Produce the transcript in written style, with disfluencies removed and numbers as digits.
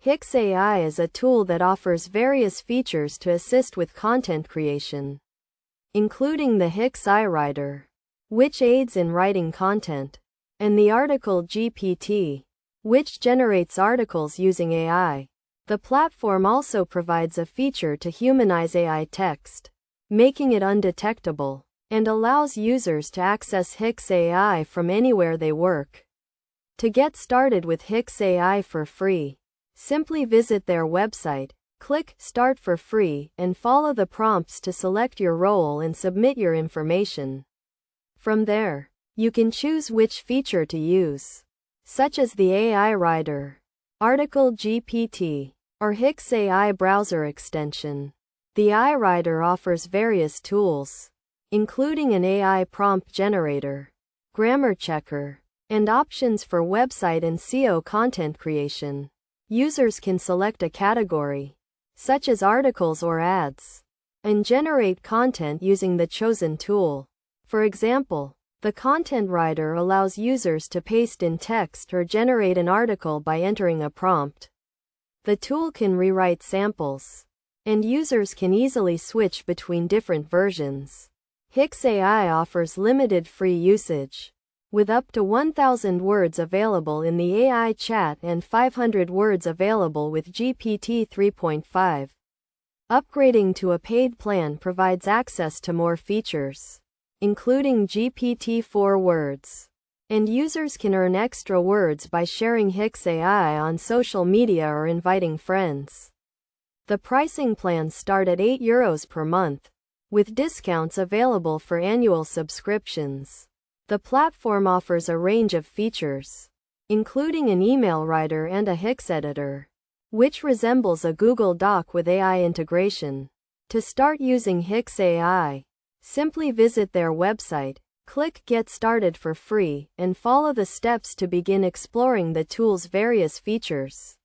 Hix.ai is a tool that offers various features to assist with content creation, including the Hix.ai writer, which aids in writing content, and the article GPT, which generates articles using AI. The platform also provides a feature to humanize AI text, making it undetectable, and allows users to access Hix.ai from anywhere they work. To get started with Hix.ai for free, simply visit their website, click Start for Free, and follow the prompts to select your role and submit your information. From there, you can choose which feature to use, such as the AI writer, article GPT, or Hix.ai browser extension. The AI writer offers various tools, including an AI prompt generator, grammar checker, and options for website and SEO content creation. Users can select a category, such as articles or ads, and generate content using the chosen tool. For example, the content writer allows users to paste in text or generate an article by entering a prompt. The tool can rewrite samples, and users can easily switch between different versions. Hix.ai offers limited free usage, with up to 1,000 words available in the AI chat and 500 words available with GPT 3.5. Upgrading to a paid plan provides access to more features, including GPT-4 words, and users can earn extra words by sharing Hix.ai on social media or inviting friends. The pricing plans start at €8 per month, with discounts available for annual subscriptions. The platform offers a range of features, including an email writer and a Hix editor, which resembles a Google Doc with AI integration. To start using Hix.ai, simply visit their website, click Get Started for free, and follow the steps to begin exploring the tool's various features.